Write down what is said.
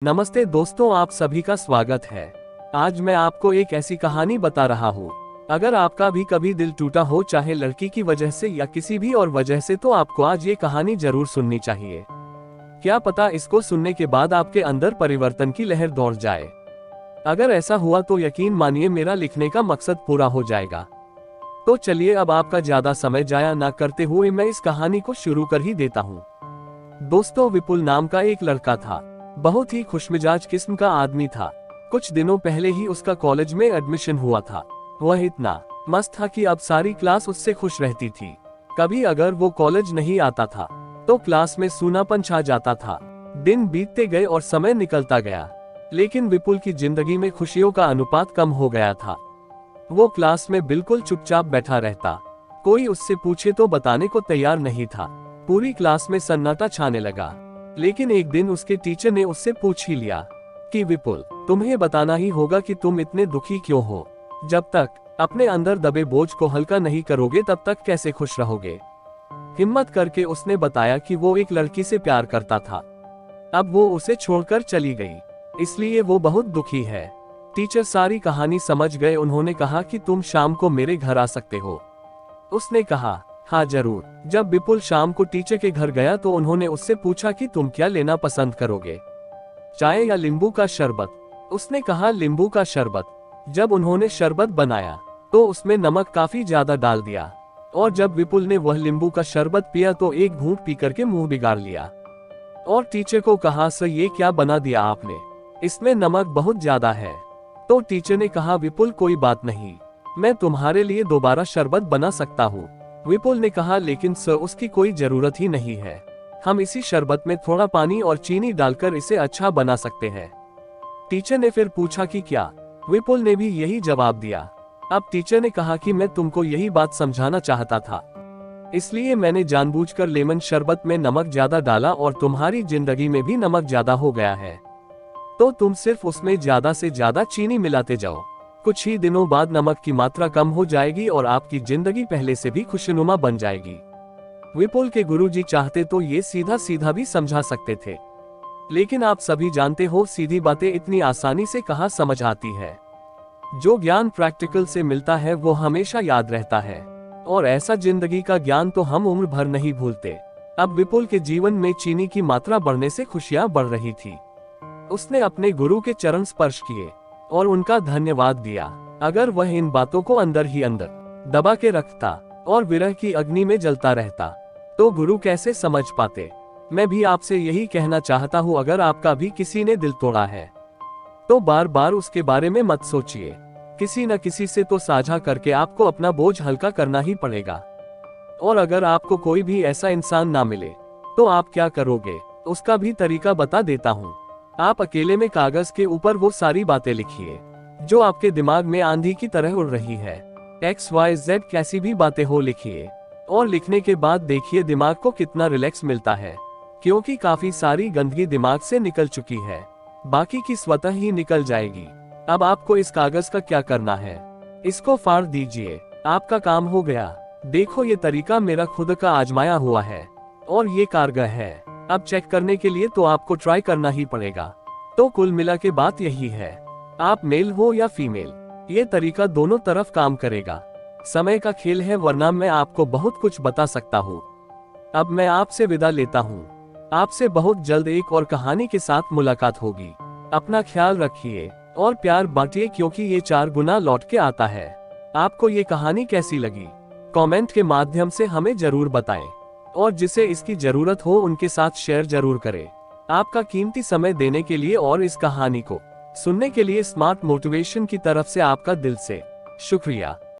नमस्ते दोस्तों, आप सभी का स्वागत है। आज मैं आपको एक ऐसी कहानी बता रहा हूँ। अगर आपका भी कभी दिल टूटा हो, चाहे लड़की की वजह से या किसी भी और वजह से, तो आपको आज ये कहानी जरूर सुननी चाहिए। क्या पता इसको सुनने के बाद आपके अंदर परिवर्तन की लहर दौड़ जाए। अगर ऐसा हुआ तो यकीन मानिए मेरा लिखने का मकसद पूरा हो जाएगा। तो चलिए अब आपका ज्यादा समय जाया ना करते हुए मैं इस कहानी को शुरू कर ही देता हूँ। दोस्तों, विपुल नाम का एक लड़का था। बहुत ही खुशमिजाज किस्म का आदमी था। कुछ दिनों पहले ही उसका कॉलेज में एडमिशन हुआ था। वह इतना मस्त था कि अब सारी क्लास उससे खुश रहती थी। कभी अगर वो कॉलेज नहीं आता था तो क्लास में सूनापन छा जाता था। दिन बीतते गए और समय निकलता गया, लेकिन विपुल की जिंदगी में खुशियों का अनुपात कम हो गया था। वो क्लास में बिल्कुल चुपचाप बैठा रहता। कोई उससे पूछे तो बताने को तैयार नहीं था। पूरी क्लास में सन्नाटा छाने लगा। लेकिन एक दिन उसके टीचर ने उससे पूछ ही लिया कि विपुल, तुम्हें बताना ही होगा कि तुम इतने दुखी क्यों हो। जब तक अपने अंदर दबे बोझ को हल्का नहीं करोगे तब तक कैसे खुश रहोगे। हिम्मत करके उसने बताया कि वो एक लड़की से प्यार करता था। अब वो उसे छोड़कर चली गई, इसलिए वो बहुत दुखी है। टीचर सारी कहानी समझ गए। उन्होंने कहा कि तुम शाम को मेरे घर आ सकते हो। उसने कहा, हाँ जरूर। जब विपुल शाम को टीचर के घर गया तो उन्होंने उससे पूछा कि तुम क्या लेना पसंद करोगे, चाय या नींबू का शरबत। उसने कहा नींबू का शरबत। जब उन्होंने शरबत बनाया तो उसमें नमक काफी ज्यादा डाल दिया, और जब विपुल ने वह नींबू का शरबत पिया तो एक घूंट पी करके मुंह बिगाड़ लिया और टीचर को कहा, सर ये क्या बना दिया आपने, इसमें नमक बहुत ज्यादा है। तो टीचर ने कहा, विपुल कोई बात नहीं, मैं तुम्हारे लिए दोबारा शरबत बना सकता हूँ। विपुल ने कहा, लेकिन सर उसकी कोई जरूरत ही नहीं है, हम इसी शरबत में थोड़ा पानी और चीनी डालकर इसे अच्छा बना सकते हैं। टीचर ने फिर पूछा कि क्या। विपुल ने भी यही जवाब दिया। अब टीचर ने कहा कि मैं तुमको यही बात समझाना चाहता था, इसलिए मैंने जानबूझकर लेमन शरबत में नमक ज्यादा डाला और तुम्हारी जिंदगी में भी नमक ज्यादा हो गया है, तो तुम सिर्फ उसमें ज्यादा से ज्यादा चीनी मिलाते जाओ। कुछ ही दिनों बाद नमक की मात्रा कम हो जाएगी और आपकी जिंदगी पहले से भी खुशनुमा बन जाएगी। विपुल के गुरुजी चाहते तो ये सीधा सीधा भी समझा सकते थे, लेकिन आप सभी जानते हो सीधी बातें इतनी आसानी से कहाँ समझ आती है। जो ज्ञान प्रैक्टिकल से मिलता है वो हमेशा याद रहता है, और ऐसा जिंदगी का ज्ञान तो हम उम्र भर नहीं भूलते। अब विपुल के जीवन में चीनी की मात्रा बढ़ने से खुशियां बढ़ रही थी। उसने अपने गुरु के चरण स्पर्श किए और उनका धन्यवाद दिया। अगर वह इन बातों को अंदर ही अंदर दबा के रखता और विरह की अग्नि में जलता रहता तो गुरु कैसे समझ पाते। मैं भी आपसे यही कहना चाहता हूँ, अगर आपका भी किसी ने दिल तोड़ा है तो बार बार उसके बारे में मत सोचिए। किसी न किसी से तो साझा करके आपको अपना बोझ हल्का करना ही पड़ेगा। और अगर आपको कोई भी ऐसा इंसान ना मिले तो आप क्या करोगे, उसका भी तरीका बता देता हूँ। आप अकेले में कागज के ऊपर वो सारी बातें लिखिए जो आपके दिमाग में आंधी की तरह उड़ रही है। XYZ कैसी भी बातें हो लिखिए, और लिखने के बाद देखिए दिमाग को कितना रिलैक्स मिलता है, क्योंकि काफी सारी गंदगी दिमाग से निकल चुकी है। बाकी की स्वतः ही निकल जाएगी। अब आपको इस कागज का क्या करना है, इसको फाड़ दीजिए, आपका काम हो गया। देखो ये तरीका मेरा खुद का आजमाया हुआ है और ये कारगर है। अब चेक करने के लिए तो आपको ट्राई करना ही पड़ेगा। तो कुल मिला के बात यही है, आप मेल हो या फीमेल, ये तरीका दोनों तरफ काम करेगा। समय का खेल है, वरना मैं आपको बहुत कुछ बता सकता हूँ। अब मैं आपसे विदा लेता हूँ। आपसे बहुत जल्द एक और कहानी के साथ मुलाकात होगी। अपना ख्याल रखिए और प्यार बांटिए, क्योंकि ये 4 गुना लौट के आता है। आपको ये कहानी कैसी लगी कमेंट के माध्यम से हमें जरूर बताएं, और जिसे इसकी जरूरत हो उनके साथ शेयर जरूर करें। आपका कीमती समय देने के लिए और इस कहानी को सुनने के लिए स्मार्ट मोटिवेशन की तरफ से आपका दिल से शुक्रिया।